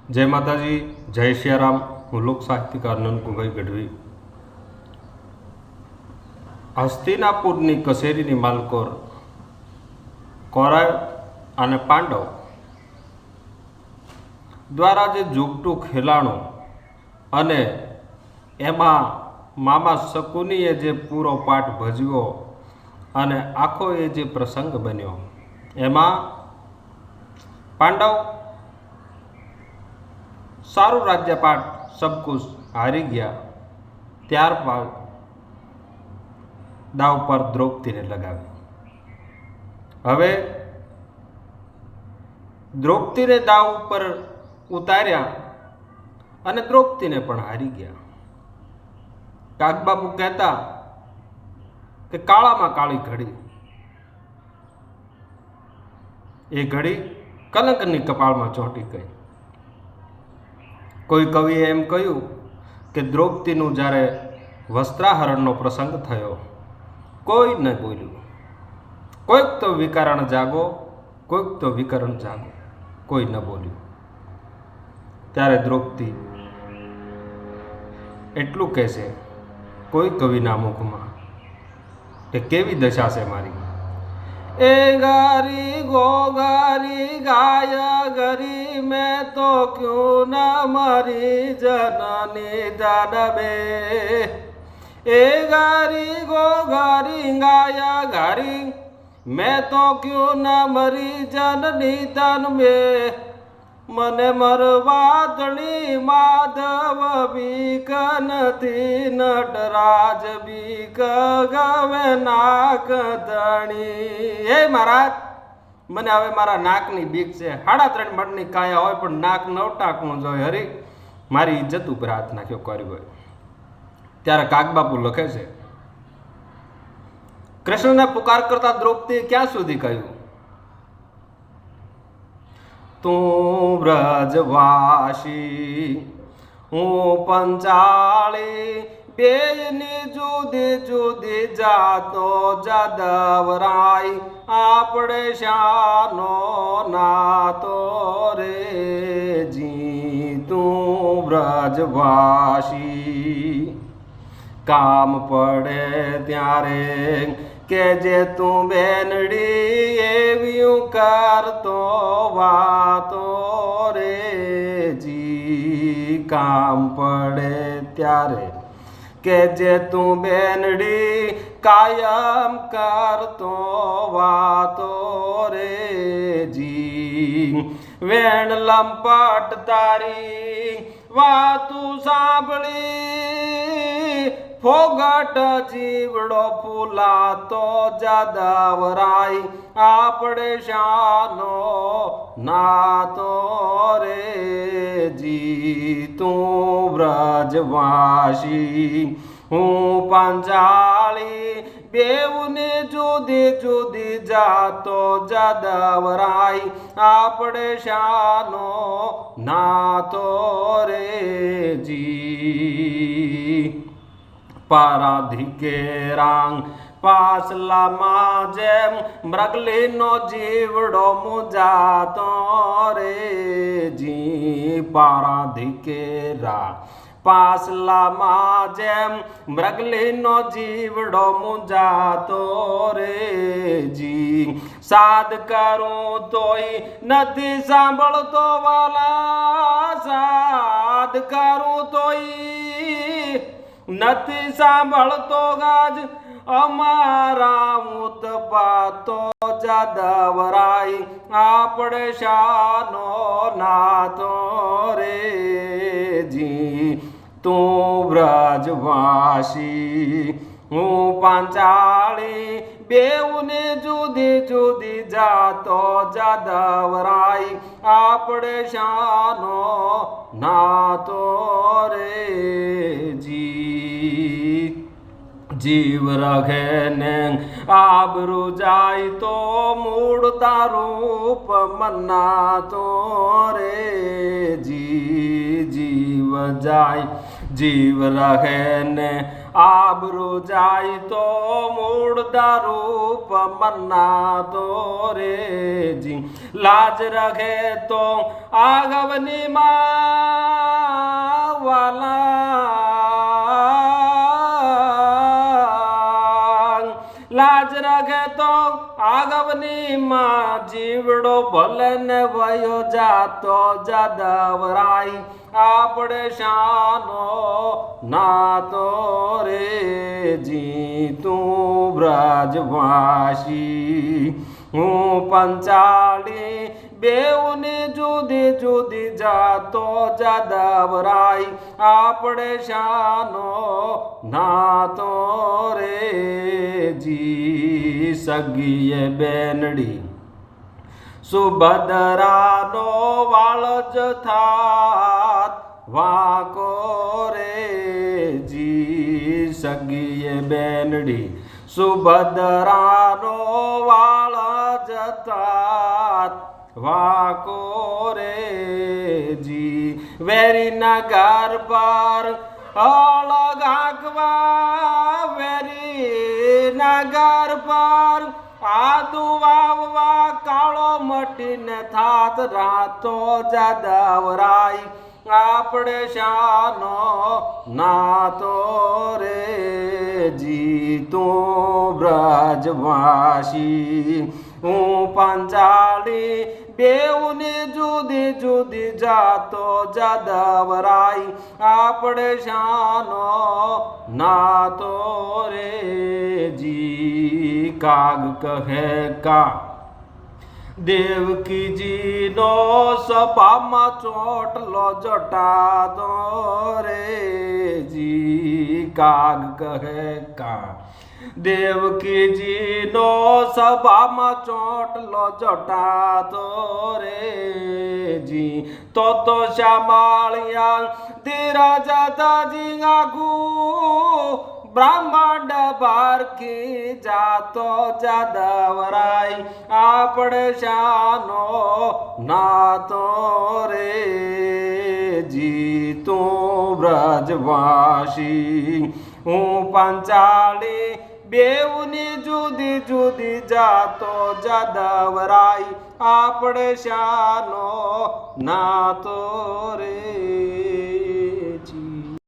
जय माताजी, जय सियाराम। હું લોક સાહિત્યકાર નનકુભાઈ ગઢવી। હસ્તિનાપુરની કસેરીની માલકોર કૌરવ અને પાંડવ દ્વારા જે જોગટું ખેલાણું અને એમાં મામા શકુનીએ જે પૂરો પાઠ ભજવ્યો અને આખો એ જે પ્રસંગ બન્યો, એમાં પાંડવ સારું રાજ્યપાઠ સબકુશ હારી ગયા। ત્યારબાદ દાવ પર દ્રૌપદીને લગાવી। હવે દ્રૌપદીને દાવ ઉપર ઉતાર્યા અને દ્રૌપદીને પણ હારી ગયા। કાગબાપુ કહેતા કે કાળામાં કાળી ઘડી, એ ઘડી કલંકની કપાળમાં ચોંટી ગઈ। કોઈ કવિએ એમ કહ્યું કે દ્રૌપદીનું જ્યારે વસ્ત્રાહરણનો પ્રસંગ થયો, કોઈ ન બોલ્યું। કોઈક તો વિકારણ જાગો, કોઈક તો વિકરણ જાગો, કોઈ ન બોલ્યું। ત્યારે દ્રૌપદી એટલું કહેશે કોઈ કવિના મુખમાં કે કેવી દશા છે મારી। ए गारी गो गारी गाया गरी मैं तो क्यों न मरी जननी जानबे। ए गारी गो गारी गाया गारी मैं तो क्यों न मरी जननी जानबे। મને મરવાદણી માધવ બીક નથી, નટરાજ બીક ગવે નાક ધણી। હે મહારાજ, મને હવે મારા નાકની બીક છે। 3.5 મણની કાયા હોય પણ નાક 9 ટાંકનું જોઈએ। હરી, મારી ઇજ્જત ઉપર હાથ નાખ્યો કર્યો હોય। ત્યારે કાગબાપુ લખે છે, કૃષ્ણને પુકાર કરતા દ્રૌપદી ક્યાં સુધી કહ્યું, તું બ્રજવાસી હું પંચાળી, બેયની જુદી જુદી જાતો જાદવરાય, આપણે શાનો નાતો રે જી। તું બ્રજવાસી કામ પડે ત્યારે કે જે તું બેનડી એવી કરતો વાતો રે જી। કામ પડે ત્યારે કે જે તું બેનડી કાયમ કરતો વાતો રે જી। વેણ લંપટ તારી વાતું સાંભળી, ફોગટ જીવડો ફૂલાતો જાદવરાય, આપણે શાનો નાતો રે જી। તું બ્રજવાસી હું પાંચાળી, બેઉને જુદી જુદી જાતો જાદવરાય, આપણે શાનો નાતો રે જી। પારાધિકે રાંગ પાસલામાં જેમ મૃગલીનો જીવડો મુજાતો રે જી। પારાધિકે રાંગ પાસલામાં જેમ મૃગલીનો જીવડો મુજાતો રે જી। સાદ કરું તોય નથી સાંભળતો વાલા, સાદ કરું તોય નથી સાંભળતો ગાજ, અમારા ઉતપાતો જાદવરાય, આપણે શાનો નાતો રે જી। તું બ્રજવાસી હું પાંચાળી, બેઉને જુદી જુદી જાતો જાદવરાય, આપણે શાનો નાતો રે જી। જીવ રખે ને આબરૂ જાય તો મૂળ તારૂપ મનાતો રે જી। જીવ જાય જીવ રહે ને આબરૂ જાય તો મૂળદા રૂપ મના તો રે જી લાજ રહે તો આગવની માં વાલા લાજ રાખે તો આગવની માં જીવડો ભલે ને વયો જાતો જાદવરાઈ આપણે શાનો નાતો રે જી તું બ્રજવાસી હું પંચાળી બેઉની જુદી જુદી જાતો જાદવરાઈ આપણે શાનો નાતો રે જી સગીએ બેનડી સુભદ્રાનો વાળ જ થાત વાકો રે જી સગીએ બેનડી સુભદ્રાનો વાળ જ થાત વાકો રે જી વેરીના ઘર પર અળગ આંકવા વેરીના ઘર પર આદુ વાવવા કાળો મટીને થાત રાતો જાદવરાઈ આપણે શાનો નાતો રે જી તું બ્રજવાસી હું પંચાળી બેઉની જુદી જુદી જાતો જાદવરાઈ આપણે શાનો નાતો રે જી કાગ કહે કા દેવકીજીનો સભામાં ચોટલો જટાદો રે જી કાગ કહે કા દેવકીજીનો સભામાં ચોટલો જટાતો રે જી તો શ્યામાળિયા ધીરજતાજી આઘું બ્રહ્માંડ ભારખી જાતો જાદવરાઈ આપણે શાનો નાતો રે જી તું બ્રજવાસી હું પંચાળી બેઉની જુદી જુદી જાતો જાદવરાઈ આપણે શાનો નાતો રે